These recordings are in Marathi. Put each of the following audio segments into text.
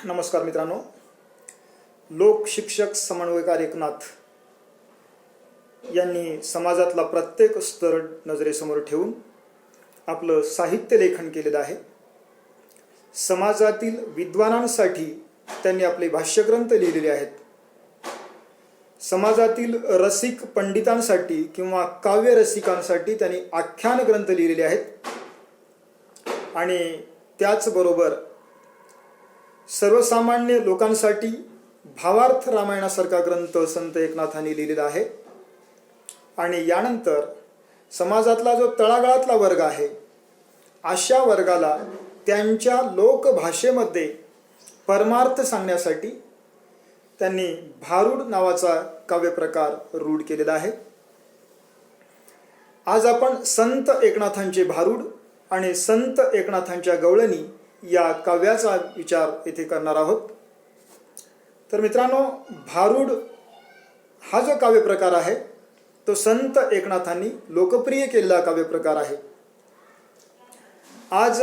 नमस्कार मित्रांनो, लोक शिक्षक समन्वयकार एकनाथ यांनी समाजातला प्रत्येक स्तर नजरेसमोर ठेवून आपलं साहित्य लेखन केलेलं आहे। समाजातील विद्वानांसाठी त्यांनी आपले भाष्यग्रंथ लिहिलेले आहेत। समाजातील रसिक पंडितांसाठी किंवा काव्य रसिकांसाठी त्यांनी आख्यान ग्रंथ लिहिलेले आहेत आणि त्याचबरोबर सर्वसामान्य लोकांसाठी भावार्थ रामायणासारखा ग्रंथ संत एकनाथांनी लिहिलेला आहे। आणि यानंतर समाजातला जो तळागाळातला वर्ग आहे अशा वर्गाला त्यांच्या लोकभाषेमध्ये परमार्थ सांगण्यासाठी त्यांनी भारूड नावाचा काव्यप्रकार रूढ केलेला आहे। आज आपण संत एकनाथांचे भारूड आणि संत एकनाथांच्या गवळणी या काव्याचा विचार येथे करणार आहोत। तर मित्रांनो, भारूड हा जो काव्यप्रकार आहे तो संत एकनाथांनी लोकप्रिय केलेला काव्यप्रकार आहे। आज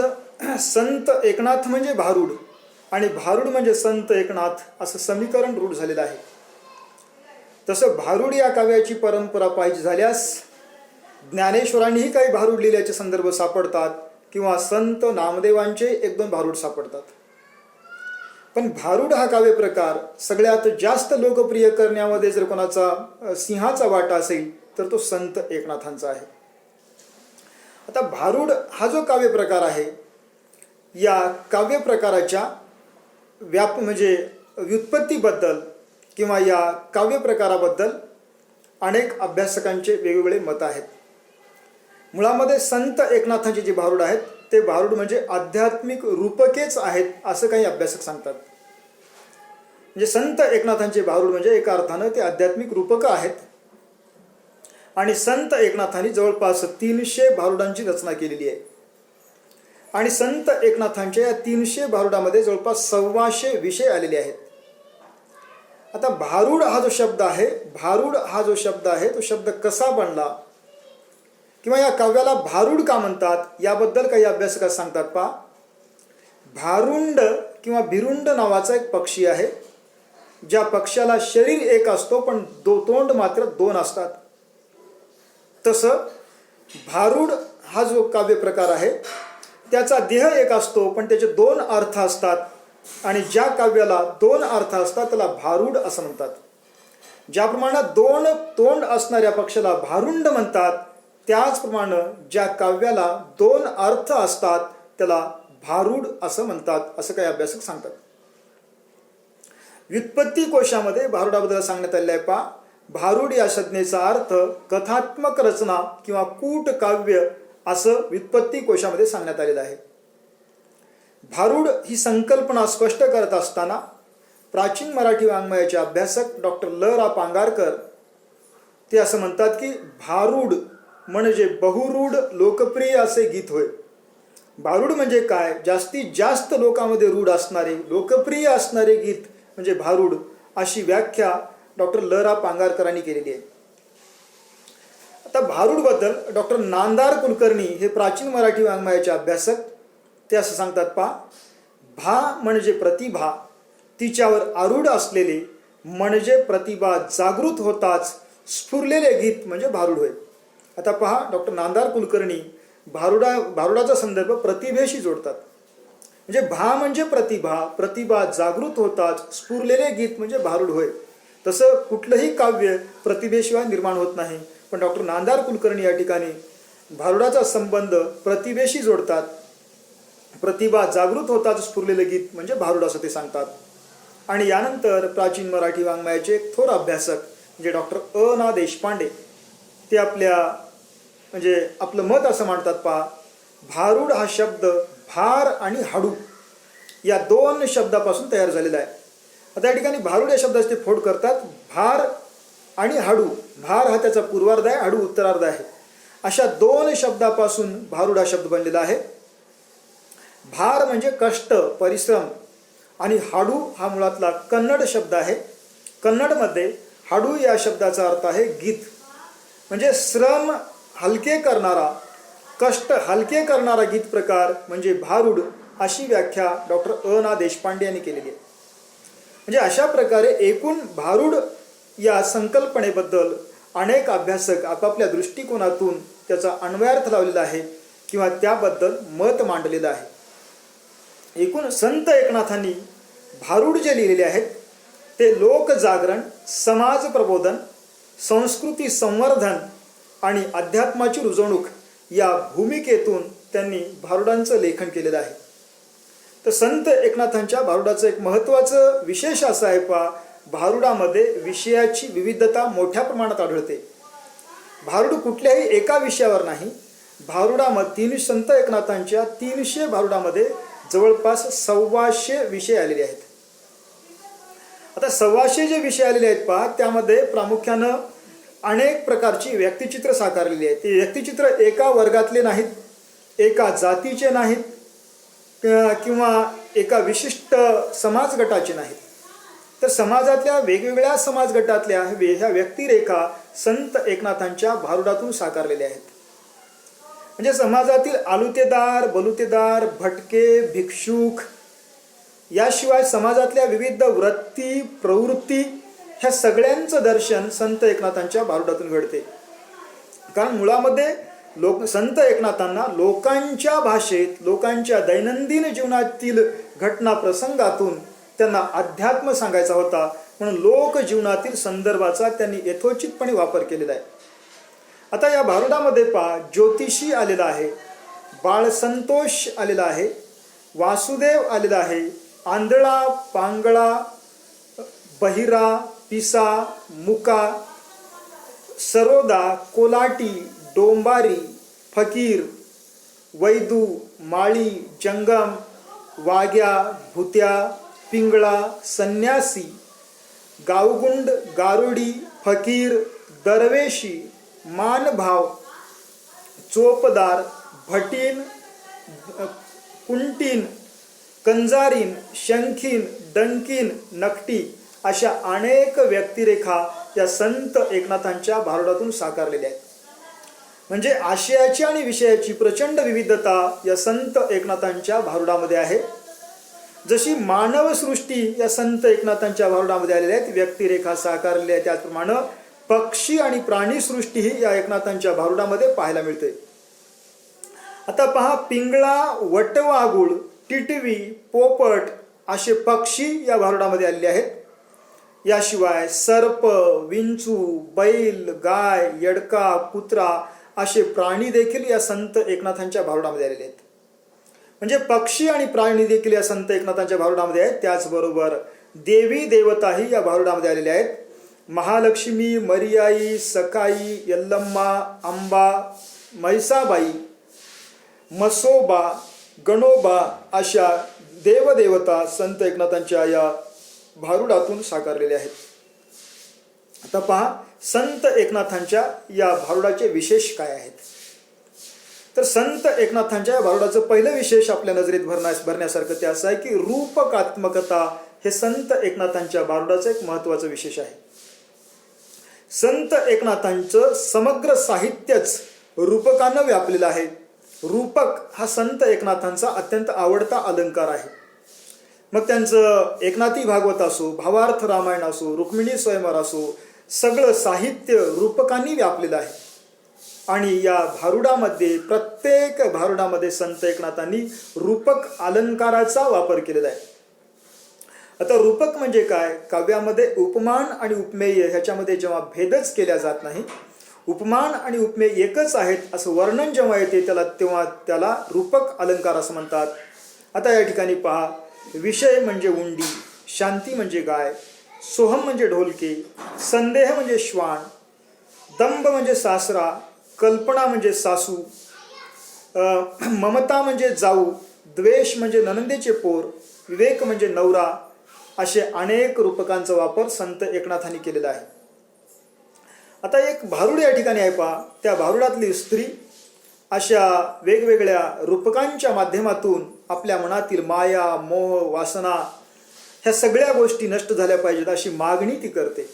संत एकनाथ म्हणजे भारूड आणि भारूड म्हणजे संत एकनाथ असं समीकरण रूढ झालेलं आहे। तसं भारूड या काव्याची परंपरा पाहिजे झाल्यास ज्ञानेश्वरांनीही काही भारूड लिहिल्याचे संदर्भ सापडतात किंवा संत नामदेवांचे एक दोन भारूड सापडतात। पण भारूड हा काव्यप्रकार सगळ्यात जास्त लोकप्रिय करण्यामध्ये जर कोणाचा सिंहाचा वाटा असेल तर तो संत एकनाथांचा आहे। आता भारूड हा जो काव्यप्रकार आहे या काव्यप्रकाराच्या म्हणजे व्युत्पत्तीबद्दल किंवा या काव्यप्रकाराबद्दल अनेक अभ्यासकांचे वेगवेगळे मत आहेत। मुळामध्ये संत एकनाथांचे जे भारूड आहेत ते भारूड म्हणजे आध्यात्मिक रूपकेच आहेत असं काही अभ्यासक सांगतात। म्हणजे संत एकनाथांचे भारूड म्हणजे एका अर्थानं ते आध्यात्मिक रूपक आहेत आणि संत एकनाथांनी जवळपास 300 भारुडांची रचना केलेली आहे आणि संत एकनाथांच्या या 300 भारुडामध्ये जवळपास 125 विषय आलेले आहेत। आता भारूड हा जो शब्द आहे तो शब्द कसा बनला किंवा या काव्याला भारूड का म्हणतात याबद्दल काही अभ्यासक सांगतात। पहा, भारुंड किंवा भिरुंड नावाचा एक पक्षी आहे ज्या पक्षाला शरीर एक असतो पण तोंड मात्र 2 असतात। तसं भारूड हा जो काव्यप्रकार आहे त्याचा देह एक असतो पण त्याचे 2 अर्थ असतात आणि ज्या काव्याला 2 अर्थ असतात त्याला भारूड असं म्हणतात। ज्याप्रमाणे 2 तोंड असणाऱ्या पक्षाला भारुंड म्हणतात त्याचप्रमाणे ज्या काव्याला 2 अर्थ असतात त्याला भारूड असं म्हणतात असं काही अभ्यासक सांगतात। व्युत्पत्ती कोशामध्ये भारुडाबद्दल सांगण्यात आलेलं आहे। पहा, भारूड या संज्ञेचा अर्थ कथात्मक रचना किंवा कूट काव्य असं व्युत्पत्ती कोशामध्ये सांगण्यात आलेलं आहे। भारूड ही संकल्पना स्पष्ट करत असताना प्राचीन मराठी वाङ्मयाचे अभ्यासक डॉक्टर ल रा पांगारकर ते असं म्हणतात की भारूड म्हणजे बहुरूढ लोकप्रिय असे गीत होय। भारूड म्हणजे काय? जास्तीत जास्त लोकांमध्ये रूढ असणारे लोकप्रिय असणारे गीत म्हणजे भारूड अशी व्याख्या डॉक्टर ल रा पांगारकरांनी केलेली आहे। आता भारूडबद्दल डॉक्टर नांदार कुलकर्णी हे प्राचीन मराठी वाङ्मयाचे अभ्यासक ते असं सांगतात। पहा, भा म्हणजे प्रतिभा, तिच्यावर आरूढ असलेले म्हणजे प्रतिभा जागृत होताच स्फुरलेले गीत म्हणजे भारूड होय। आता पहा, डॉक्टर नांदार कुलकर्णी भारुडाचा संदर्भ प्रतिभेशी जोडतात। म्हणजे भा म्हणजे प्रतिभा, प्रतिभा जागृत होताच स्फुरलेले गीत म्हणजे भारूड होय। तसं कुठलंही काव्य प्रतिभेशिवाय निर्माण होत नाही, पण डॉक्टर नांदार कुलकर्णी या ठिकाणी भारुडाचा संबंध प्रतिभेशी जोडतात। प्रतिभा जागृत होताच स्फुरलेले गीत म्हणजे भारूड असं ते सांगतात। आणि यानंतर प्राचीन मराठी वाङ्मयाचे एक थोर अभ्यासक म्हणजे डॉक्टर ना देशपांडे ते आपलं मत असं मांडतात। पहा, भारूड हा शब्द भार आणि हाडू या 2 शब्दापासून तयार झालेला आहे। आता या ठिकाणी भारूड या शब्दाचे ते फोड करतात। भार आणि हाडू, भार हा त्याचा पूर्वार्ध आहे, हाडू उत्तरार्ध आहे, अशा 2 शब्दापासून भारूड हा शब्द बनलेला आहे। भार म्हणजे कष्ट परिश्रम आणि हाडू हा मुळातला कन्नड शब्द आहे। कन्नडमध्ये हाडू या शब्दाचा अर्थ आहे गीत, म्हणजे श्रम हलके करणारा, कष्ट हलके करणारा गीत प्रकार म्हणजे भारूड अशी व्याख्या डॉक्टर ना देशपांडे यांनी केलेली आहे। म्हणजे अशा प्रकारे एकूण भारूड या संकल्पनेबद्दल अनेक अभ्यासक आपापल्या दृष्टिकोनातून त्याचा अन्वयार्थ लावलेला आहे किंवा त्याबद्दल मत मांडलेलं आहे. एकूण संत एकनाथांनी भारूड जे लिहिलेले आहेत ते लोकजागरण, समाज प्रबोधन, संस्कृती संवर्धन आणि अध्यात्माची रुजवणूक या भूमिकेतून त्यांनी भारुडांचं लेखन केलेलं आहे. तर संत एकनाथांच्या भारुडाचं एक महत्त्वाचं विशेष असं आहे भारुडामध्ये विषयाची विविधता मोठ्या प्रमाणात आढळते. भारुड कुठल्याही एका विषयावर नाही. भारुडामध्ये संत एकनाथांच्या 300 भारुडामध्ये जवळपास 1,200 विषय आलेले आहेत. आता 1,200 जे विषय आलेले आहेत त्यामध्ये प्रामुख्यानं अनेक प्रकारची व्यक्तिचित्र साकारलेली आहेत. ते व्यक्तिचित्र एका वर्गातले नाहीत, एका जातीचे नाहीत किंवा एका विशिष्ट समाज गटाचे नाहीत. तर समाजातल्या वेगवेगळ्या समाज गटातल्या ह्या व्यक्तिरेखा संत एकनाथांच्या भारुडातून साकारलेल्या आहेत. म्हणजे समाजातील आलुतेदार, बलुतेदार, भटके, भिक्षुक याशिवाय समाजातल्या विविध वृत्ती, प्रवृत्ती ह्या सगळ्यांचं दर्शन संत एकनाथांच्या भारुडातून घडते. कारण मुळामध्ये संत एकनाथांना लोकांच्या भाषेत, लोकांच्या दैनंदिन जीवनातील घटना प्रसंगातून त्यांना अध्यात्म सांगायचा होता, म्हणून लोक जीवनातील संदर्भाचा त्यांनी यथोचितपणे वापर केलेला आहे. आता या भारुडामध्ये ज्योतिषी आलेला आहे, बाळसंतोष आलेला आहे, वासुदेव आलेला आहे, आंधळा, पांगळा, बहिरा, पिसा, मुका, सरोदा, कोलाटी, डोंबारी, फकीर, वैदू, माळी, जंगम, वाग्या, भुत्या, पिंगळा, संन्यासी, गावगुंड, गारुडी, फकीर, दरवेशी, मानभाव, चोपदार, भटीन, कुंटीन, कंजारीन, शंखीन, डंकीन, नकटी अशा अनेक व्यक्तिरेखा या संत एकनाथांच्या भारुडातून साकारलेल्या आहेत. म्हणजे आशयाची आणि विषयाची प्रचंड विविधता या संत एकनाथांच्या भारुडामध्ये आहे. जशी मानवसृष्टी या संत एकनाथांच्या भारुडामध्ये आलेल्या आहेत, व्यक्तिरेखा साकारलेल्या आहेत, त्याचप्रमाणे पक्षी आणि प्राणीसृष्टीही या एकनाथांच्या भारुडामध्ये पाहायला मिळते. आता पहा, पिंगळा, वटवाघूळ, टिटवी, पोपट असे पक्षी या भारुडामध्ये आलेले आहेत. याशिवाय सर्प, विंचू, बैल, गाय, यडका, कुत्रा असे प्राणी देखील या संत एकनाथांच्या भारुडामध्ये आलेले आहेत. म्हणजे पक्षी आणि प्राणी देखील या संत एकनाथांच्या भारुडामध्ये आहेत. त्याचबरोबर देवी देवताही या भारुडामध्ये आलेल्या आहेत. महालक्ष्मी, मरियाई, सकाई, यल्लम्मा, अंबा, म्हैसाबाई, मसोबा, गणोबा अशा देवदेवता संत एकनाथांच्या या भारुडातून साकारलेले आहेत. आता पहा, संत एकनाथांच्या या भारुडाचे विशेष काय आहेत. तर संत एकनाथांच्या या भारुडाचं पहिलं विशेष आपल्या नजरेत भरण्यासारखं ते असं आहे की रूपकात्मकता हे संत एकनाथांच्या भारुडाचं एक महत्त्वाचं विशेष आहे. संत एकनाथांचं समग्र साहित्यच रूपकानं व्यापलेलं आहे. रूपक हा संत एकनाथांचा अत्यंत आवडता अलंकार आहे. मग त्यांचं एकनाथी भागवत असो, भावार्थ रामायण असो, रुक्मिणी स्वयंवर असो, सगळं साहित्य रूपकांनी व्यापलेलं आहे. आणि या भारुडामध्ये, प्रत्येक भारुडामध्ये संत एकनाथांनी रूपक अलंकाराचा वापर केलेला आहे. आता रूपक म्हणजे काय? काव्यामध्ये उपमान आणि उपमेय ह्याच्यामध्ये जेव्हा भेदच केला जात नाही, उपमान आणि उपमेय एकच आहेत असं वर्णन जेव्हा येते तेव्हा त्याला रूपक अलंकार असं म्हणतात. आता या ठिकाणी पहा, विषय म्हणजे उंडी, शांती म्हणजे गाय, सोहम म्हणजे ढोलके, संदेह म्हणजे श्वान, दंभ म्हणजे सासरा, कल्पना म्हणजे सासू, ममता म्हणजे जाऊ, द्वेष म्हणजे ननंदेचे पोर, विवेक म्हणजे नवरा असे अनेक रूपकांचा वापर संत एकनाथांनी केलेला आहे. आता एक भारुड या ठिकाणी आहे पहा, त्या भारुडातली स्त्री अशा वेगवेगळ्या रूपकांच्या माध्यमातून आपल्या मनातील माया, मोह, वासना ह्या सगळ्या गोष्टी नष्ट झाल्या पाहिजेत अशी मागणी ती करते.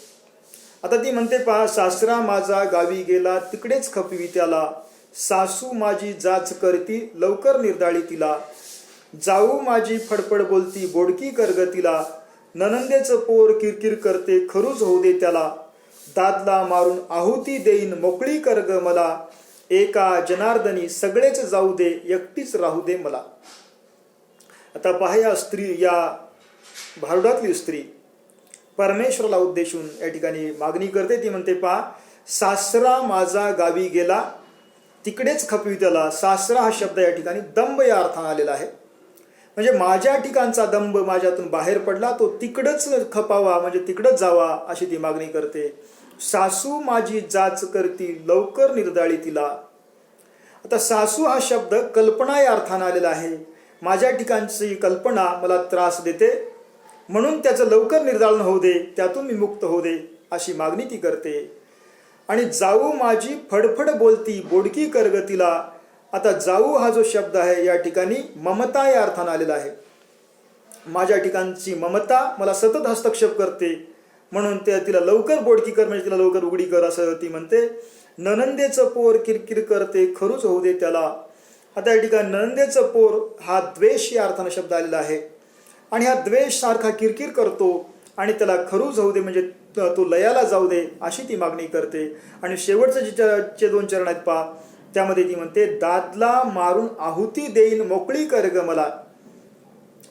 आता ती म्हणते पहा, सासरा माझा गावी गेला तिकडेच खपवी त्याला, सासू माझी जाच करती लवकर निर्दाळी तिला, जाऊ माझी फडफड बोलती बोडकी करग तिला, ननंदेचं पोर किरकिर करते खरूच होऊ दे त्याला, दादला मारून आहुती देईन मोकळी कर ग मला, एका जनार्दनी सगळेच जाऊ दे एकटीच राहू दे मला. आता पहा, या स्त्री, या भारुडातली स्त्री परमेश्वराला उद्देशून या ठिकाणी मागणी करते. ती म्हणते, पहा, सासरा माझा गावी गेला तिकडेच खपवी त्याला. सासरा हा शब्द या ठिकाणी दंभ या अर्थाने आलेला आहे. म्हणजे माझ्या ठिकाणचा दंभ माझ्यातून बाहेर पडला, तो तिकडच खपावा, म्हणजे तिकडच जावा अशी ती मागणी करते. सासू माझी जाच करती लवकर निर्दाळी तिला. आता सासू हा शब्द कल्पना या अर्थाने आलेला आहे. माझ्या ठिकाणची कल्पना मला त्रास देते, म्हणून त्याचं लवकर निर्दाळण होऊ दे, त्यातून मी मुक्त होऊ दे अशी मागणी ती करते. आणि जाऊ माझी फडफड बोलती बोडकी कर ग तिला. आता जाऊ हा जो शब्द आहे या ठिकाणी ममता या अर्थाने आलेला आहे. माझ्या ठिकाणची ममता मला सतत हस्तक्षेप करते, म्हणून तिला लवकर बोडकी कर, म्हणजे तिला लवकर उघडी कर असं ती म्हणते. ननंदेचं पोर किरकिर करते खरूच होऊ दे त्याला. आता या ठिकाणी ननंदेचं पोर हा द्वेष या अर्थाने शब्द आलेला आहे. आणि हा द्वेष सारखा किरकिर करतो आणि त्याला खरूच होऊ दे, म्हणजे तो लयाला जाऊ दे अशी ती मागणी करते. आणि शेवटचं जे 2 चरण आहेत पहा, त्यामध्ये ती म्हणते, दादला मारून आहुती देईन मोकळी कर ग मला.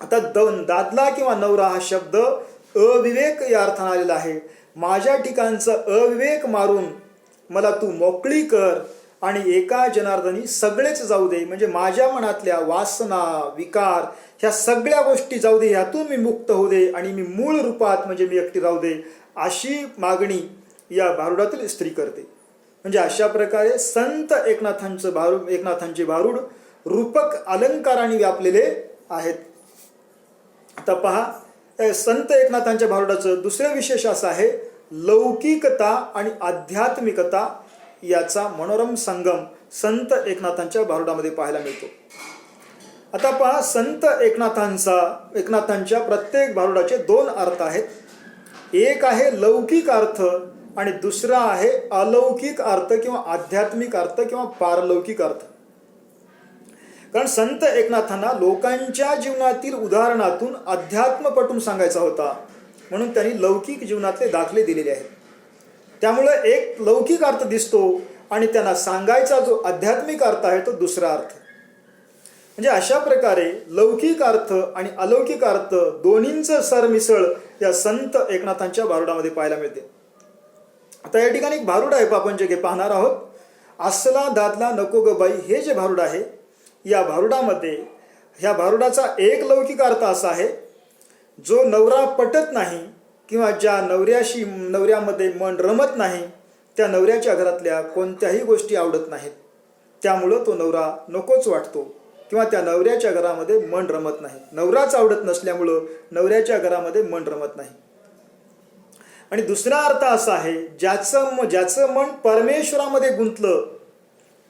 आता दादला किंवा नवरा हा शब्द अविवेक या अर्थाने आलेला आहे. माझ्या ठिकाणचं अविवेक मारून मला तू मोकळी कर आणि एका जनार्दनी सगळेच जाऊ दे, म्हणजे माझ्या मनातल्या वासना विकार ह्या सगळ्या गोष्टी जाऊ दे, ह्यातून मी मुक्त होऊ दे आणि मी मूळ रूपात म्हणजे मी एकटी राहू दे अशी मागणी या भारुडातील स्त्री करते. म्हणजे अशा प्रकारे संत एकनाथांचे भारुड रूपक अलंकाराने व्यापलेले आहेत. आता पहा, संत एकनाथांच्या भारुडाचं दुसरे विशेष असं आहे, लौकिकता आणि आध्यात्मिकता याचा मनोरम संगम संत एकनाथांच्या भारुडामध्ये पाहायला मिळतो. आता पहा, संत एकनाथांच्या प्रत्येक भारुडाचे 2 अर्थ आहेत. एक आहे लौकिक अर्थ आणि दुसरा आहे अलौकिक अर्थ किंवा आध्यात्मिक अर्थ किंवा पारलौकिक अर्थ. कारण संत एकनाथांना लोकांच्या जीवनातील उदाहरणातून अध्यात्म पटवून सांगायचा होता, म्हणून त्यांनी लौकिक जीवनातले दाखले दिलेले आहेत. त्यामुळे एक लौकिक अर्थ दिसतो आणि त्यांना सांगायचा जो आध्यात्मिक अर्थ आहे तो दुसरा अर्थ. म्हणजे अशा प्रकारे लौकिक अर्थ आणि अलौकिक अर्थ दोन्हींचं सरमिसळ या संत एकनाथांच्या भारुडामध्ये पाहायला मिळते. आता या ठिकाणी एक भारुड आहे आपण जे पाहणार आहोत. असला दादला नको ग बाई हे जे भारुड आहे, या भारुडामध्ये ह्या भारुडाचा एक लौकिक अर्थ असा आहे, जो नवरा पटत नाही किंवा ज्या नवऱ्यामध्ये मन रमत नाही, त्या नवऱ्याच्या घरातल्या कोणत्याही गोष्टी आवडत नाहीत, त्यामुळं तो नवरा नकोच वाटतो किंवा त्या नवऱ्याच्या घरामध्ये मन रमत नाही. नवराच आवडत नसल्यामुळं नवऱ्याच्या घरामध्ये मन रमत नाही. आणि दुसरा अर्थ असा आहे, ज्याचं मन परमेश्वरामध्ये गुंतलं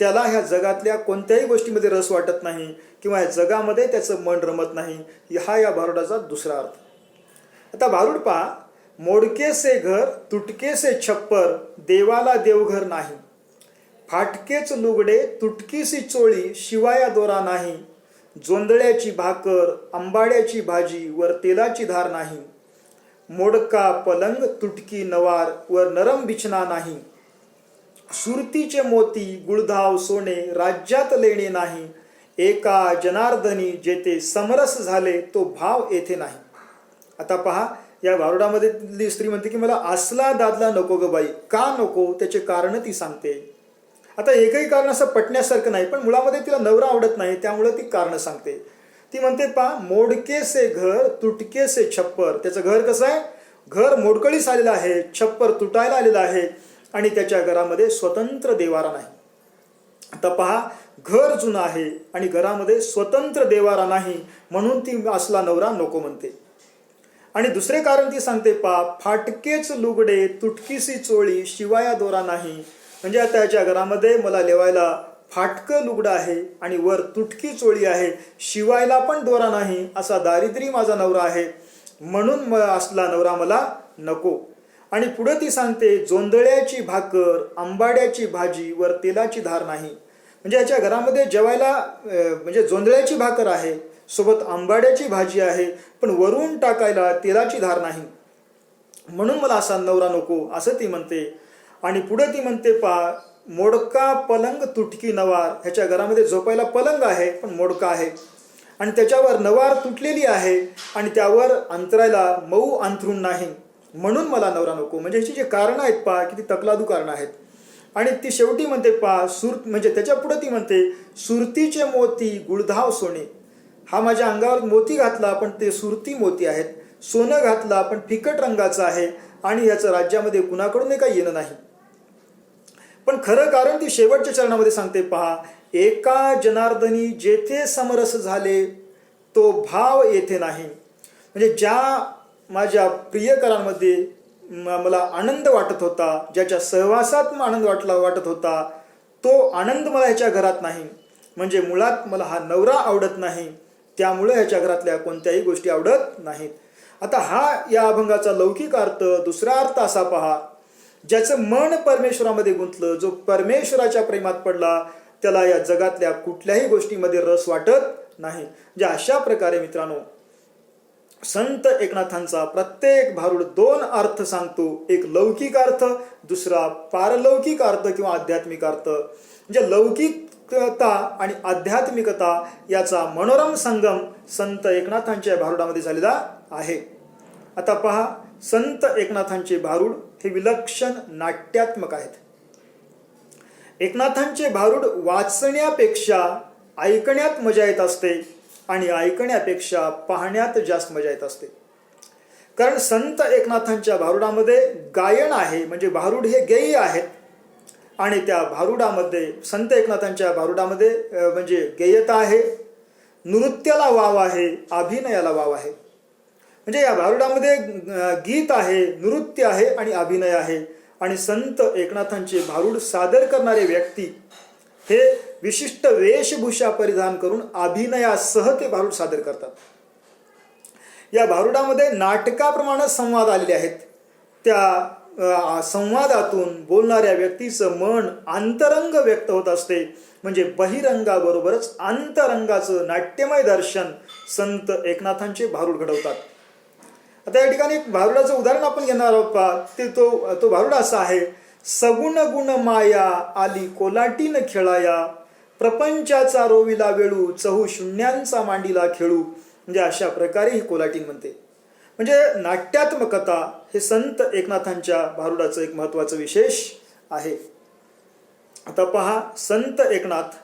त्याला ह्या जगातल्या कोणत्याही गोष्टीमध्ये रस वाटत नाही किंवा या जगामध्ये त्याचं मन रमत नाही. हा या भारुडाचा दुसरा अर्थ. आता भारुड पहा, मोडके से घर तुटके से छप्पर देवाला देवघर नाही, फाटकेच लुगडे तुटकीसी चोळी शिवाया दोरा नाही, जोंधळ्याची भाकर आंबाड्याची भाजी वर तेलाची धार नाही, मोडका पलंग तुटकी नवार वर नरम बिछना नाही, सुरतीचे मोती गुळधाव सोने राज्यात लेणे नाही, एका जनार्दनी जेथे समरस झाले तो भाव येथे नाही. आता पहा, या भारुडामधली स्त्री म्हणते की मला असला दादला नको ग बाई. का नको त्याचे कारण ती सांगते. आता एकही कारण असं पटण्यासारखं नाही, पण मुळामध्ये तिला नवरा आवडत नाही त्यामुळे ती कारण सांगते. ती म्हणते पहा, मोडके से घर तुटके से छप्पर. त्याचं घर कसं आहे, घर मोडकळीस आलेलं आहे, छप्पर तुटायला आलेलं आहे आणि त्याच्या घरामध्ये स्वतंत्र देवारा नाही. आता पहा, घर जुनं आहे आणि घरामध्ये स्वतंत्र देवारा नाही, म्हणून ती असला नवरा नको म्हणते. आणि दुसरे कारण ती सांगते पहा, फाटकेच लुगडे तुटकीसी चोळी शिवाया दोरा नाही. म्हणजे आता याच्या घरामध्ये मला लेवायला फाटकं लुगडं आहे आणि वर तुटकी चोळी आहे, शिवायला पण दोरा नाही, असा दारिद्र्य माझा नवरा आहे, म्हणून असला नवरा मला नको. आणि पुढे ती सांगते, जोंधळ्याची भाकर आंबाड्याची भाजी वर तेलाची धार नाही. म्हणजे याच्या घरामध्ये जेवायला म्हणजे जोंधळ्याची भाकर आहे, सोबत आंबाड्याची भाजी आहे, पण वरून टाकायला तेलाची धार नाही, म्हणून मला असा नवरा नको, असं ती म्हणते. आणि पुढे ती म्हणते पहा, मोडका पलंग तुटकी नवार. ह्याच्या घरामध्ये झोपायला पलंग आहे पण मोडका आहे, आणि त्याच्यावर नवार तुटलेली आहे, आणि त्यावर अंतरायला मऊ अंथरूण नाही, म्हणून मला नवरा नको. म्हणजे ह्याची जे कारणं आहेत पहा, किती तकलादू कारणं आहेत. आणि ती शेवटी म्हणते पहा, म्हणजे त्याच्या पुढे ती म्हणते, सुरतीचे मोती गुळधाव सोने. हा माझ्या अंगावर मोती घातला पण ते सुरती मोती आहेत, सोनं घातला पण फिकट रंगाचं आहे, आणि याचं राज्यामध्ये कुणाकडून काही येणं नाही. पण खरं कारण ती शेवटच्या चरणामध्ये सांगते पहा, एका जनार्दनी जेथे समरस झाले तो भाव येथे नाही. म्हणजे ज्या माझ्या प्रियकरांमध्ये मला आनंद वाटत होता, ज्याच्या सहवासात आनंद वाटत होता, तो आनंद मला ह्याच्या घरात नाही. म्हणजे मुळात मला हा नवरा आवडत नाही, त्यामुळे ह्याच्या घरातल्या कोणत्याही गोष्टी आवडत नाहीत. आता हा या अभंगाचा लौकिक अर्थ. दुसरा अर्थ असा पहा, ज्याचं मन परमेश्वरामध्ये गुंतलं, जो परमेश्वराच्या प्रेमात पडला, त्याला या जगातल्या कुठल्याही गोष्टीमध्ये रस वाटत नाही. जे अशा प्रकारे मित्रांनो संत एकनाथांचा प्रत्येक भारुड दोन अर्थ सांगतो. एक लौकिक अर्थ, दुसरा पारलौकिक अर्थ किंवा आध्यात्मिक अर्थ. म्हणजे लौकिकता आणि आध्यात्मिकता याचा मनोरम संगम संत एकनाथांच्या भारुडामध्ये झालेला आहे. आता पहा, संत एकनाथांचे भारुड हे विलक्षण नाट्यात्मक आहेत. एकनाथांचे भारुड वाचण्यापेक्षा ऐकण्यात मजा येत असते, आणि ऐकण्यापेक्षा पाहण्यात जास्त मजा येत असते. कारण संत एकनाथांच्या भारुडामध्ये गायन आहे, म्हणजे भारुड हे गेयी आहेत, आणि त्या भारुडामध्ये संत एकनाथांच्या भारुडामध्ये म्हणजे गेयता आहे, नृत्याला वाव आहे, अभिनयाला वाव आहे. म्हणजे या भारुडामध्ये गीत आहे, नृत्य आहे आणि अभिनय आहे. आणि संत एकनाथांचे भारुड सादर करणारे व्यक्ती हे विशिष्ट वेशभूषा परिधान करून अभिनयासह ते भारुड सादर करतात. या भारुडामध्ये नाटकाप्रमाणे संवाद आलेले आहेत. त्या संवादातून बोलणाऱ्या व्यक्तीचं मन अंतरंग व्यक्त होत असते. म्हणजे बहिरंगाबरोबरच अंतरंगाचं नाट्यमय दर्शन संत एकनाथांचे भारुड घडवतात. आता या ठिकाणी एक भारुडाचं उदाहरण आपण घेणार आहोत. ते तो भारुड असा आहे, सगुण गुण माया आली कोलाटीन खेळाया, प्रपंचाचा रोविला वेळू चहू शून्यांचा मांडीला खेळू. म्हणजे अशा प्रकारे ही कोलाटीन म्हणते. म्हणजे नाट्यात्मकता हे संत एकनाथांच्या भारुडाचं एक महत्त्वाचं विशेष आहे. आता पहा, संत एकनाथ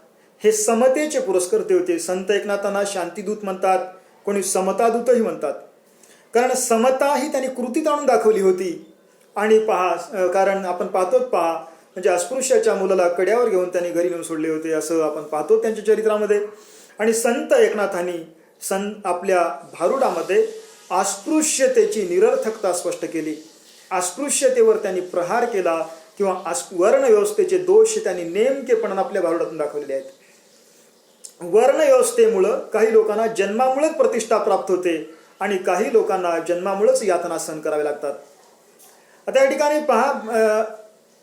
हे समतेचे पुरस्कर्ते होते. संत एकनाथांना शांतीदूत म्हणतात, कोणी समतादूतही म्हणतात. कारण समता ही त्यांनी कृतीत आणून दाखवली होती. आणि पहा, कारण आपण पाहतो पहा, म्हणजे अस्पृश्याच्या मुलाला कड्यावर घेऊन त्यांनी घरी नेऊन सोडले होते, असं आपण पाहतो त्यांच्या चरित्रामध्ये. आणि संत एकनाथांनी आपल्या भारुडामध्ये अस्पृश्यतेची निरर्थकता स्पष्ट केली. अस्पृश्यतेवर त्यांनी प्रहार केला, किंवा वर्णव्यवस्थेचे दोष त्यांनी नेमकेपणाने आपल्या भारुडातून दाखवलेले आहेत. वर्णव्यवस्थेमुळं काही लोकांना जन्मामुळेच प्रतिष्ठा प्राप्त होते, आणि काही लोकांना जन्मामुळेच यातना सहन करावे लागतात. आता या ठिकाणी पहा,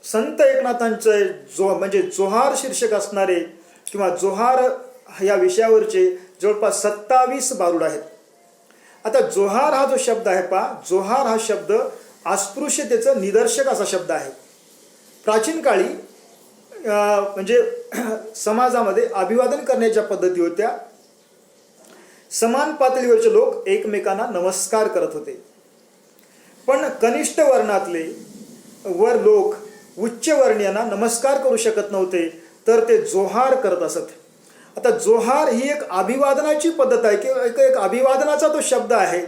संत एकनाथांचे म्हणजे जोहार शीर्षक असणारे किंवा जोहार या विषयावरचे जवळपास 27 भारुड आहेत. आता जोहार हा जो शब्द आहे पहा, जोहार हा शब्द अस्पृश्यतेचं निदर्शक असा शब्द आहे. प्राचीन काळी म्हणजे समाजामध्ये अभिवादन करण्याच्या पद्धती होत्या. समान पातळीवरचे लोक एकमेकांना नमस्कार करत होते, पण कनिष्ठ वर्णातले लोक उच्च वर्णीयांना नमस्कार करू शकत नव्हते, तर ते जोहार करत असत. आता जोहार ही एक अभिवादनाची पद्धत आहे, किंवा एक अभिवादनाचा तो शब्द आहे.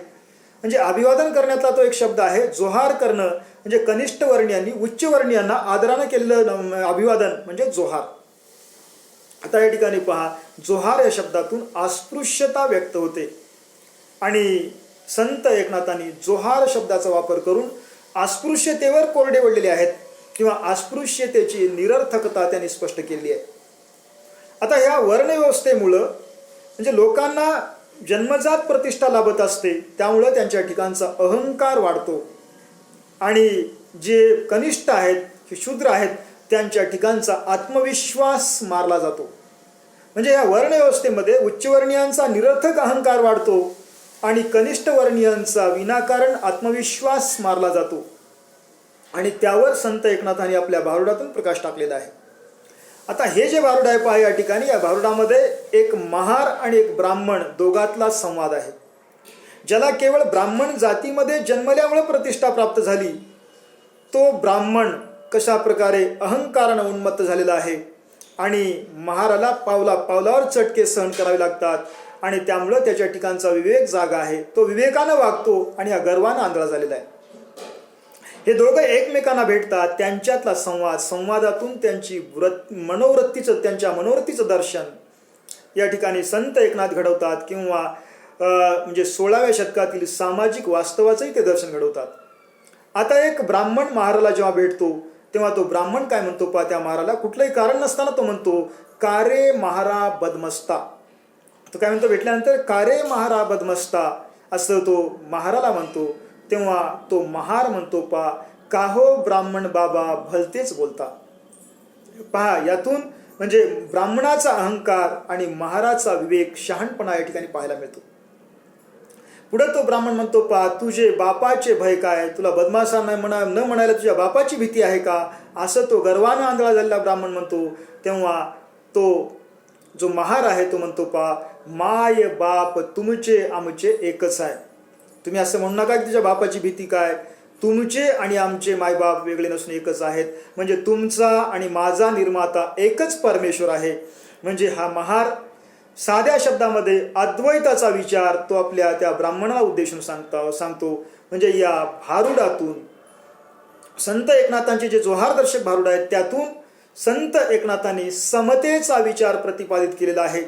म्हणजे अभिवादन करण्यातला तो एक शब्द आहे. जोहार करणं म्हणजे कनिष्ठ वर्णीयांनी उच्च वर्णीयांना आदरानं केलेलं अभिवादन म्हणजे जोहार. आता या ठिकाणी पहा, जोहार या शब्दातून अस्पृश्यता व्यक्त होते, आणि संत एकनाथांनी जोहार शब्दाचा वापर करून अस्पृश्यतेवर कोरडे वळलेले आहेत, किंवा अस्पृश्यतेची निरर्थकता त्यांनी स्पष्ट केली आहे. आता ह्या वर्णव्यवस्थेमुळं म्हणजे लोकांना जन्मजात प्रतिष्ठा लाभत असते, त्यामुळं त्यांच्या ठिकाणचा अहंकार वाढतो, आणि जे कनिष्ठ आहेत, शूद्र आहेत, त्यांच्या ठिकाणचा आत्मविश्वास मारला जातो. म्हणजे या वर्णव्यवस्थेमध्ये उच्चवर्णीयांचा निरर्थक अहंकार वाढतो आणि कनिष्ठ वर्णीयांचा विनाकारण आत्मविश्वास मारला जातो. आणि त्यावर संत एकनाथांनी आपल्या भारुडातून प्रकाश टाकलेला आहे. आता हे जे भारुड आहे पहा, या ठिकाणी या भारुडामध्ये एक महार आणि एक ब्राह्मण दोघातला संवाद आहे. ज्याला केवळ ब्राह्मण जातीमध्ये जन्मल्यामुळे प्रतिष्ठा प्राप्त झाली, तो ब्राह्मण कशा प्रकारे अहंकारानं उन्मत्त झालेला आहे आणि महाराला पावलावर चटके सहन करावे लागतात आणि त्यामुळं त्याच्या ठिकाणचा विवेक जागा आहे, तो विवेकानं वागतो आणि हा गर्वानं आंधळा झालेला आहे. हे दोघं एकमेकांना भेटतात, त्यांच्यातला संवादातून त्यांची त्यांच्या मनोवृत्तीचं दर्शन या ठिकाणी संत एकनाथ घडवतात किंवा म्हणजे 16व्या शतकातील सामाजिक वास्तवाचंही ते दर्शन घडवतात. आता एक ब्राह्मण महाराला जेव्हा भेटतो तेव्हा तो ब्राह्मण काय म्हणतो पहा, त्या महाराला कुठलंही कारण नसताना तो म्हणतो, का रे महारा बदमस्ता. तो काय म्हणतो भेटल्यानंतर, का रे महारा बदमस्ता असं तो महाराला म्हणतो. तेव्हा तो महार म्हणतो पहा, काहो ब्राह्मण बाबा भलतेच बोलता. पहा, यातून म्हणजे ब्राह्मणाचा अहंकार आणि महाराचा विवेक शहाणपणा या ठिकाणी पाहायला मिळतो. पुढे तो ब्राह्मण म्हणतो पहा, तुझे बापाचे भय काय, तुला बदमाशा न म्हणायला तुझ्या बापाची भीती आहे का, असं तो गर्वानं आंधळा झालेला ब्राह्मण म्हणतो. तेव्हा तो जो महार आहे तो म्हणतो पहा, माय बाप तुमचे आमचे एकच आहे. तुम्ही असं म्हणू नका की तुझ्या बापाची भीती काय, तुमचे आणि आमचे मायबाप वेगळे नसून एकच आहेत. म्हणजे तुमचा आणि माझा निर्माता एकच परमेश्वर आहे. म्हणजे हा महार साध्या शब्दामध्ये अद्वैताचा विचार तो आपल्या त्या ब्राह्मणाला उद्देशून सांगतो. म्हणजे या भारुडातून संत एकनाथांचे जे जोहारदर्शक भारुड आहेत त्यातून संत एकनाथांनी समतेचा विचार प्रतिपादित केलेला आहे.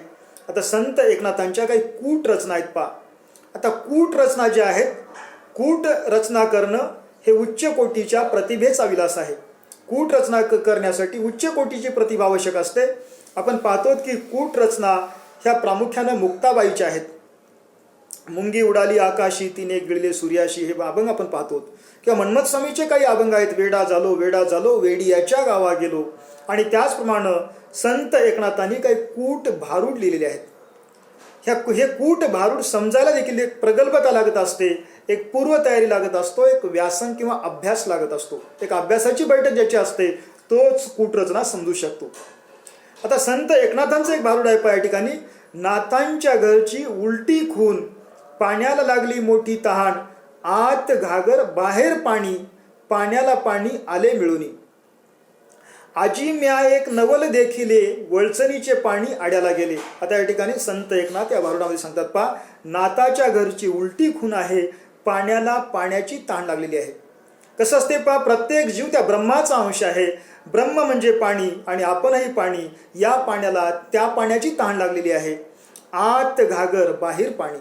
आता संत एकनाथांच्या काही कूट रचना आहेत पहा. आता कूट रचना ज्या आहेत, कूट रचना करणं हे उच्च कोटीच्या प्रतिभेचा विलास आहे. कूट रचना करण्यासाठी उच्च कोटीची प्रतिभा आवश्यक असते. आपण पाहतो की कूट रचना ह्या प्रामुख्याने मुक्ताबाईच्या आहेत. मुंगी उडाली आकाशी तिने गिळले सूर्याशी हे अभंग आपण पाहतो. किंवा मन्मथ स्वामीचे काही अभंग आहेत, वेडा झालो वेडी याच्या गावा गेलो. आणि त्याचप्रमाणे संत एकनाथांनी काही कूट भारूड लिहिलेले आहेत. हे कूट भारूड समजायला देखील एक प्रगल्भता लागत असते, एक पूर्वतयारी लागत असतो, एक व्यासन किंवा अभ्यास लागत असतो. एक अभ्यासाची बैठक ज्याची असते तोच कूट रचना समजू शकतो. आता संत एकनाथांचं एक भारूड आहे या ठिकाणी, नाथांच्या घरची उलटी खून, पाण्याला लागली मोठी तहान, आत घागर बाहेर पाणी, पाण्याला पाणी आले मिळूनी. आजी म्या एक नवल देखिले, वळचणीचे पाणी आड्याला गेले. आता या ठिकाणी संत एकनाथ या भारुडामध्ये सांगतात पहा, नाथाच्या घरची उलटी खून आहे, पाण्याला पाण्याची तहान लागलेली आहे. कसं असते पहा, प्रत्येक जीव त्या ब्रह्माचा अंश आहे. ब्रह्म म्हणजे पाणी आणि आपणही पाणी. या पाण्याला त्या पाण्याची तहान लागलेली आहे. आत घागर बाहेर पाणी,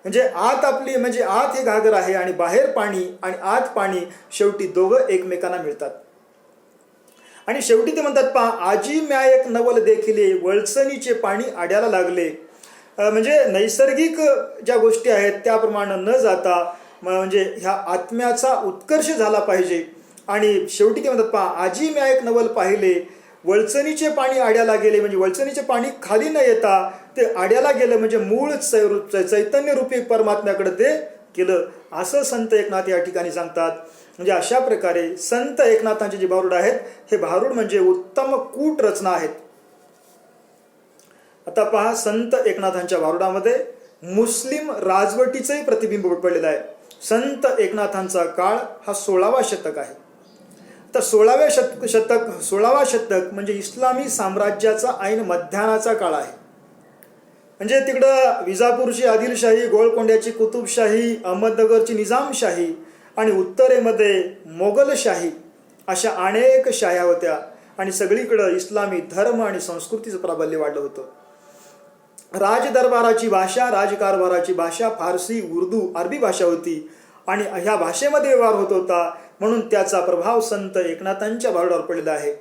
म्हणजे आत आपली म्हणजे आत हे घागर आहे आणि बाहेर पाणी आणि आत पाणी, शेवटी दोघं एकमेकांना मिळतात. आणि शेवटी ते म्हणतात पहा, आजी म्या एक नवल देखिले, वळचणीचे पाणी आड्याला लागले. म्हणजे नैसर्गिक ज्या गोष्टी आहेत त्याप्रमाणे न जाता म्हणजे ह्या आत्म्याचा उत्कर्ष झाला पाहिजे. आणि शेवटी ते म्हणतात पहा, आजी म्या एक नवल पाहिले, वळचणीचे पाणी आड्याला गेले. म्हणजे वळचणीचे पाणी खाली न येता ते आड्याला गेलं, म्हणजे मूळ चैतन्य रूपी परमात्म्याकडे ते केलं, असं संत एकनाथ या ठिकाणी सांगतात. म्हणजे अशा प्रकारे संत एकनाथांचे जे भारूड आहेत हे भारूड म्हणजे उत्तम कूट रचना आहेत. आता पहा, संत एकनाथांच्या भारुडामध्ये मुस्लिम राजवटीचंही प्रतिबिंब पडलेलं आहे. संत एकनाथांचा काळ हा 16वा शतक आहे. तर 16वा शतक म्हणजे इस्लामी साम्राज्याचा ऐन मध्यानाचा काळ आहे. म्हणजे तिकडं विजापूरची आदिलशाही, गोळकोंड्याची कुतुबशाही, अहमदनगरची निजामशाही आणि उत्तरेमध्ये मोगलशाही अशा अनेक शाह्या होत्या. आणि सगळीकडं इस्लामी धर्म आणि संस्कृतीचं प्राबल्य वाढलं होतं. राजदरबाराची भाषा, राजकारभाराची भाषा फारसी, उर्दू, अरबी भाषा होती आणि ह्या भाषेमध्ये व्यवहार होत होता. म्हणून त्याचा प्रभाव संत एकनाथांच्या भारुडावर पडलेला आहे.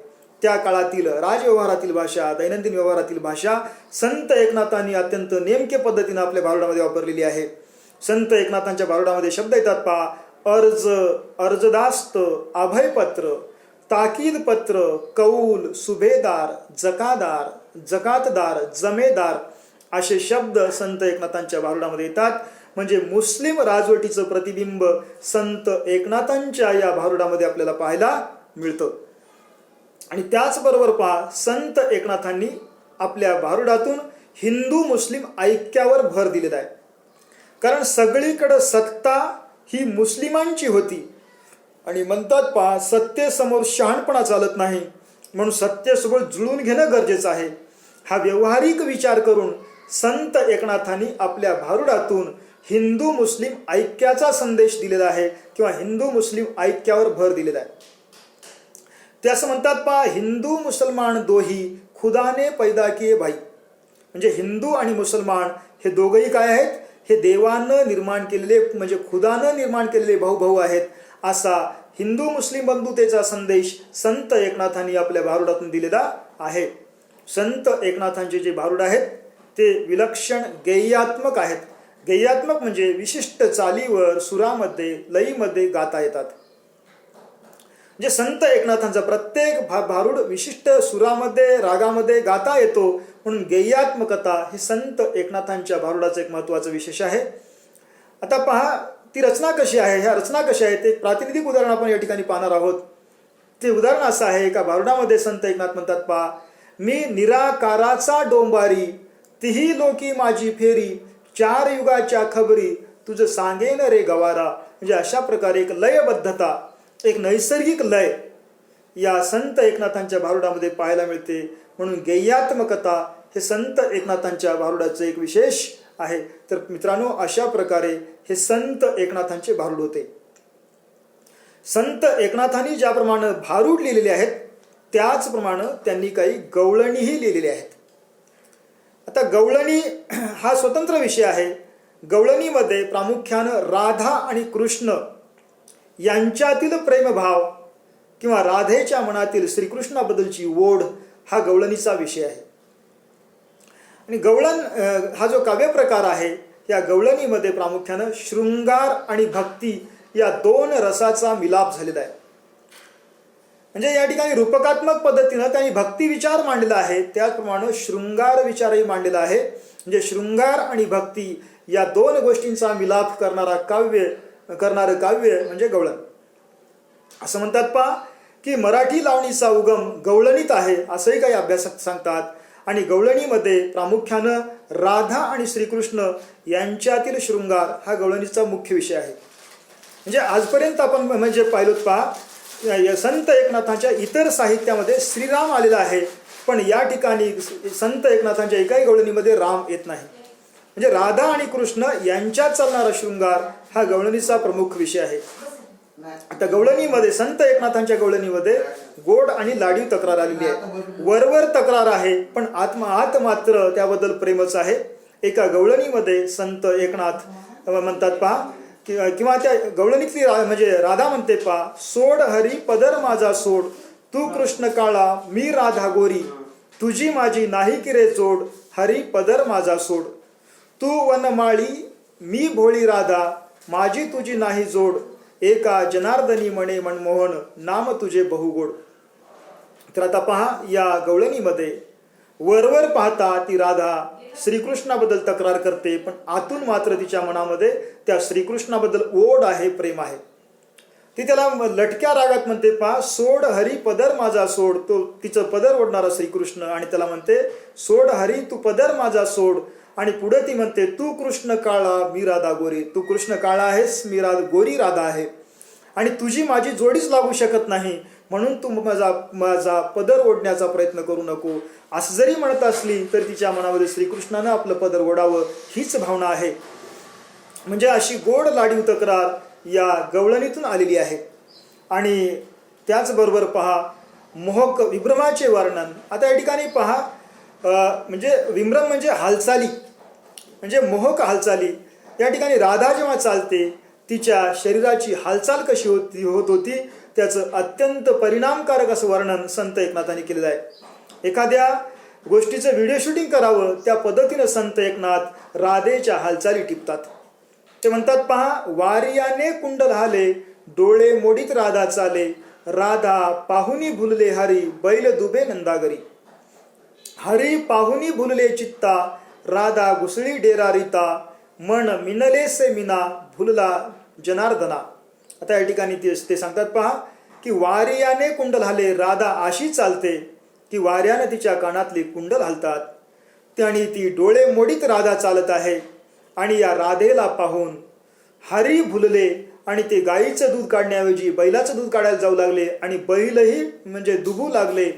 त्या काळातील राजव्यवहारातील भाषा, दैनंदिन व्यवहारातील भाषा संत एकनाथांनी अत्यंत नेमके पद्धतीने आपल्या भारुडामध्ये वापरलेली आहे. संत एकनाथांच्या भारुडामध्ये शब्द येतात पहा, अर्ज, अर्जदास्त, अभयपत्र, ताकीदपत्र, कौल, सुभेदार, जकादार, जकातदार, जमेदार असे शब्द संत एकनाथांच्या भारुडामध्ये येतात. म्हणजे मुस्लिम राजवटीचं प्रतिबिंब संत एकनाथांच्या या भारुडामध्ये आपल्याला पाहायला मिळतं. आणि त्याचबरोबर पहा, संत एकनाथांनी आपल्या भारुडातून हिंदू मुस्लिम ऐक्यावर भर दिलेला आहे. कारण सगळीकडे सत्ता ही मुस्लिमांची होती आणि म्हणतात पहा, सत्तेसमोर शहाणपणा चालत नाही, म्हणून सत्तेसोबत जुळून घेणं गरजेचं आहे. हा व्यावहारिक विचार करून संत एकनाथांनी आपल्या भारुडातून हिंदू मुस्लिम ऐक्याचा संदेश दिलेला आहे किंवा हिंदू मुस्लिम ऐक्यावर भर दिलेला आहे. ते असं म्हणतात पहा, हिंदू मुसलमान दोही खुदाने पैदा किए भाई. म्हणजे हिंदू आणि मुसलमान हे दोघंही काय आहेत? हे देवानं निर्माण केलेले, म्हणजे खुदानं निर्माण केलेले भाऊ आहेत. असा हिंदू मुस्लिम बंधुतेचा संदेश संत एकनाथांनी आपल्या भारुडातून दिलेला आहे. संत एकनाथांचे जे भारुड आहेत ते विलक्षण गेयात्मक आहेत. गेयात्मक म्हणजे विशिष्ट चालीवर, सुरामध्ये, लयीमध्ये गाता येतात. म्हणजे संत एकनाथांचा प्रत्येक भारुड विशिष्ट सुरामध्ये, रागामध्ये गाता येतो, म्हणून गेयात्मकता हे संत एकनाथांच्या भारुडाचं एक महत्त्वाचं विशेष आहे. आता पहा, ती रचना कशी आहे, ह्या रचना कशा आहेत, ते प्रातिनिधिक उदाहरण आपण या ठिकाणी पाहणार आहोत. ते उदाहरण असं आहे, एका भारुडामध्ये संत एकनाथ म्हणतात पहा, मी निराकाराचा डोंबारी, तिही लोकी माझी फेरी, चार युगाच्या खबरी, तुझं सांगेन रे गवारा. म्हणजे अशा प्रकारे एक लयबद्धता, एक नैसर्गिक लय या संत एकनाथांच्या भारुडामध्ये पाहायला मिळते. म्हणून गेयात्मकता हे संत एकनाथांच्या भारुडाचं एक विशेष आहे. तर मित्रांनो, अशा प्रकारे हे संत एकनाथांचे भारुड होते. संत एकनाथांनी ज्याप्रमाणे भारुड लिहिलेले आहेत त्याचप्रमाणे त्यांनी काही गवळणीही लिहिलेले आहेत. आता गवळणी हा स्वतंत्र विषय आहे. गवळणीमध्ये प्रामुख्यानं राधा आणि कृष्ण यांच्यातील प्रेमभाव किंवा राधेच्या मनातील श्रीकृष्णाबद्दलची ओढ हा गवळणीचा विषय आहे. आणि गवळण हा जो काव्यप्रकार आहे, या गवळणीमध्ये प्रामुख्यानं शृंगार आणि भक्ती या दोन रसाचा मिलाप झालेला आहे. म्हणजे या ठिकाणी रूपकात्मक पद्धतीनं त्यांनी भक्ती विचार मांडलेला आहे, त्याचप्रमाणे शृंगार विचारही मांडलेला आहे. म्हणजे शृंगार आणि भक्ती या दोन गोष्टींचा मिलाप करणारं काव्य म्हणजे गवळण. असं म्हणतात पहा की मराठी लावणीचा उगम गवळणीत आहे, असंही काही अभ्यासक सांगतात. आणि गवळणीमध्ये प्रामुख्यानं राधा आणि श्रीकृष्ण यांच्यातील शृंगार हा गवळणीचा मुख्य विषय आहे. म्हणजे आजपर्यंत आपण म्हणजे पाहिलोत पहा, संत एकनाथांच्या इतर साहित्यामध्ये श्रीराम आलेला आहे, पण या ठिकाणी संत एकनाथांच्या एकाही गवळणीमध्ये राम येत नाही. म्हणजे राधा आणि कृष्ण यांच्यात चालणारा शृंगार हा गवळणीचा प्रमुख विषय आहे. आता गवळणीमध्ये, संत एकनाथांच्या गवळणीमध्ये गोड आणि लाडीव तक्रार आलेली आहे. वरवर तक्रार आहे, पण आत मात्र त्याबद्दल प्रेमच आहे. एका गवळणीमध्ये संत एकनाथ म्हणतात पहा, किंवा त्या गवळणीतली म्हणजे राधा म्हणते पहा, सोड हरी पदर माझा सोड, तू कृष्ण काळा मी राधा गोरी, तुझी माझी नाही की रे जोड, हरी पदर माझा सोड, तू वनमाळी मी भोळी राधा, माझी तुझी नाही जोड, एका जनार्दनी म्हणे मनमोहन, नाम तुझे बहुगोड. तर आता पहा, या गवळणीमध्ये वरवर पाहता ती राधा श्रीकृष्णाबद्दल तक्रार करते, पण आतून मात्र तिच्या मनामध्ये त्या श्रीकृष्णाबद्दल ओढ आहे, प्रेम आहे. ती त्याला लटक्या रागात म्हणते पहा, सोड हरी पदर माझा सोड, तो तिचं पदर ओढणारा श्रीकृष्ण, आणि त्याला म्हणते सोड हरी तू पदर माझा सोड. आणि पुढे ती म्हणते, तू कृष्ण काळा मी राधा गोरी, तू कृष्ण काळा आहेस, मी गोरी राधा आहे, आणि तुझी माझी जोडीच लागू शकत नाही, म्हणून तू माझा पदर ओढण्याचा प्रयत्न करू नको. असं जरी म्हणत असली तरी तिच्या मनामध्ये श्रीकृष्णानं आपलं पदर ओढावं हीच भावना आहे. म्हणजे अशी गोड लाडीव तक्रार या गवळणीतून आलेली आहे. आणि त्याचबरोबर पहा, मोहक विभ्रमाचे वर्णन. आता या ठिकाणी पहा, म्हणजे विभ्रम म्हणजे हालचाली, म्हणजे मोहक हालचाली. या ठिकाणी राधा जेव्हा चालते तिच्या शरीराची हालचाल कशी होत होती त्याचं अत्यंत परिणामकारक असं वर्णन संत एकनाथांनी केलेलं आहे. एखाद्या गोष्टीचं व्हिडिओ शूटिंग करावं त्या पद्धतीनं संत एकनाथ राधेच्या हालचाली टिपतात. ते म्हणतात पहा, वारियाने कुंडल हाले, डोळे मोडीत राधा चाले, राधा पाहुनी भुलले हरी, बैल दुबे नंदागरी. हरी पाहुनी भुलले चित्ता, राधा घुसळी डेरा रीता, मन मिनले से मिना, भुलला जनार्दना. आता या ठिकाणी ते सांगतात पहा की वार्याने कुंडल हाले, राधा अशी चालते की वाऱ्याने तिच्या कानातली कुंडल हलतात आणि ती डोळे मोडीत राधा चालत आहे. आणि या राधेला पाहून हरी भुलले आणि ते गाईचं दूध काढण्याऐवजी बैलाचं दूध काढायला जाऊ लागले आणि बैलही म्हणजे दुभू लागले.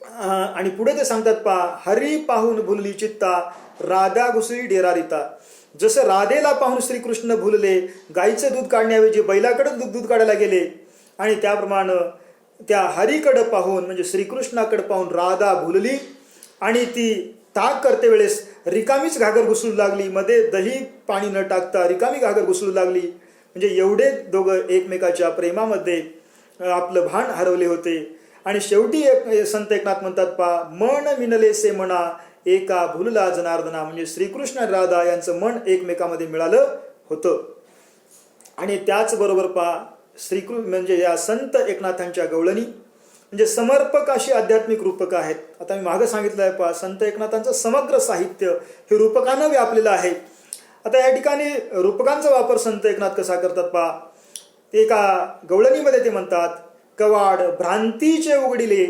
आणि पुढे ते सांगतात पहा, हरी पाहून भुलली चित्ता, राधा घुसळी डेरा रीता. जसं राधेला पाहून श्रीकृष्ण भुलले, गाईचं दूध काढण्याऐवजी बैलाकडे दूध काढायला गेले, आणि त्याप्रमाणे त्या हरीकडे पाहून म्हणजे श्रीकृष्णाकडे पाहून राधा भुलली आणि ती ताक करते वेळेस रिकामीच घागर घुसळू लागली, मध्ये दही पाणी न टाकता रिकामी घागर घुसळू लागली. म्हणजे एवढे दोघं एकमेकाच्या प्रेमामध्ये आपलं भान हरवले होते. आणि शेवटी संत एकनाथ म्हणतात पहा, मन मिनले से मना, एका भुलला जनार्दना. म्हणजे श्रीकृष्ण आणि राधा यांचं मन एकमेकामध्ये मिळालं होतं. आणि त्याचबरोबर पहा श्रीकृष्ण म्हणजे या संत एकनाथांच्या गवळणी म्हणजे समर्पक अशी आध्यात्मिक रूपकं आहेत. आता मी मागं सांगितलं आहे पहा, संत एकनाथांचं समग्र साहित्य हे रूपकानं व्यापलेलं आहे. आता या ठिकाणी रूपकांचा वापर संत एकनाथ कसा करतात पहा. ते एका गवळणीमध्ये ते म्हणतात, कवाड भ्रांतीचे उघडिले,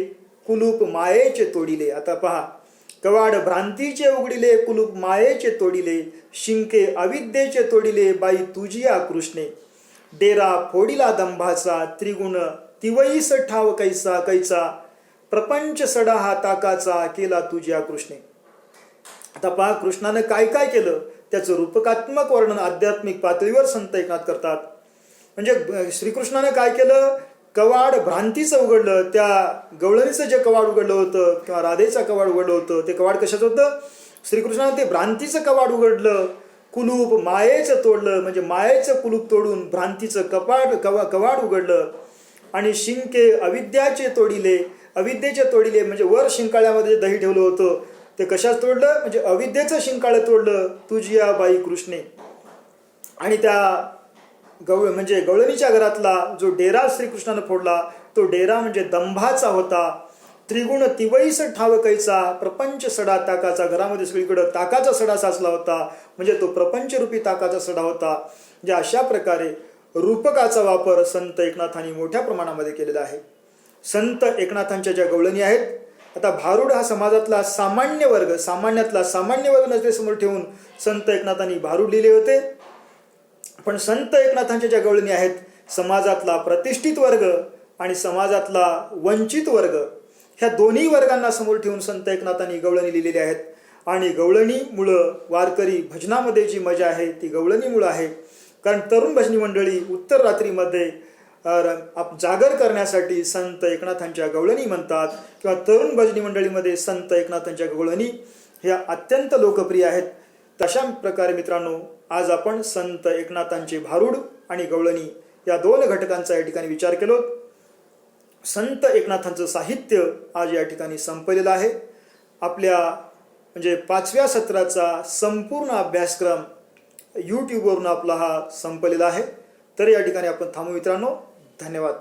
कुलूप मायेचे तोडिले. आता पहा, कवाड भ्रांतीचे उघडिले, कुलूप मायेचे तोडिले, शिंके अविद्येचे तोडिले, बाई तुझिया कृष्णे. डेरा फोडिला दंभाचा, त्रिगुण तिवईस ठाव कैसा कैचा, प्रपंच सडा हा ताकाचा, केला तुझ्या कृष्णे. आता पहा, कृष्णानं काय काय केलं त्याचं रूपकात्मक वर्णन आध्यात्मिक पातळीवर संत एकनाथ करतात. म्हणजे श्रीकृष्णानं काय केलं, कवाड भ्रांतीचं उघडलं. त्या गवळणीचं जे कवाड उघडलं होतं किंवा राधेचं कवाड उघडलं होतं, ते कवाड कशाचं होतं, श्रीकृष्णानं ते भ्रांतीचं कवाड उघडलं. कुलूप मायेचं तोडलं, म्हणजे मायेचं कुलूप तोडून भ्रांतीचं कवाड उघडलं. आणि शिंके अविद्याचे तोडिले, अविद्येचे तोडिले म्हणजे वर शिंकाळ्यामध्ये दही ठेवलं होतं ते कशाच तोडलं, म्हणजे अविद्येचं शिंकाळं तोडलं, तुझिया बाई कृष्णे. आणि त्या म्हणजे गवळणीच्या घरातला जो डेरा श्रीकृष्णानं फोडला तो डेरा म्हणजे दंभाचा होता. त्रिगुण तिवईस ठाव कैचा, प्रपंच सडा ताकाचा. घरामध्ये सगळीकडं ताकाचा सडा साचला होता, म्हणजे तो प्रपंचरूपी ताकाचा सडा होता. म्हणजे अशा प्रकारे रूपकाचा वापर संत एकनाथांनी मोठ्या प्रमाणामध्ये केलेला आहे. संत एकनाथांच्या ज्या गवळणी आहेत, आता भारुड हा समाजातला सामान्य वर्ग, सामान्यातला सामान्य वर्ग नजरेसमोर ठेवून संत एकनाथांनी भारुड लिहिले होते. पण संत एकनाथांच्या ज्या गवळणी आहेत, समाजातला प्रतिष्ठित वर्ग आणि समाजातला वंचित वर्ग, ह्या दोन्ही वर्गांना समोर ठेवून संत एकनाथांनी गवळणी लिहिलेली आहेत. आणि गवळणीमुळं वारकरी भजनामध्ये जी मजा आहे ती गवळणीमुळं आहे. कारण तरुण भजनी मंडळी उत्तर रात्रीमध्ये जागर करण्यासाठी संत एकनाथांच्या गवळणी म्हणतात, किंवा तरुण भजनी मंडळीमध्ये संत एकनाथांच्या गवळणी ह्या अत्यंत लोकप्रिय आहेत. तशा प्रकारे मित्रांनो, आज आपण संत एकनाथांचे भारुड आणि गवळणी या दोन घटकांचा या ठिकाणी विचार केलो. संत एकनाथांचं साहित्य आज या ठिकाणी संपलेलं आहे. आपल्या म्हणजे 5व्या सत्राचा संपूर्ण अभ्यासक्रम यूट्यूबवरून आपला हा संपलेला आहे. तर या ठिकाणी आपण थांबू मित्रांनो. धन्यवाद.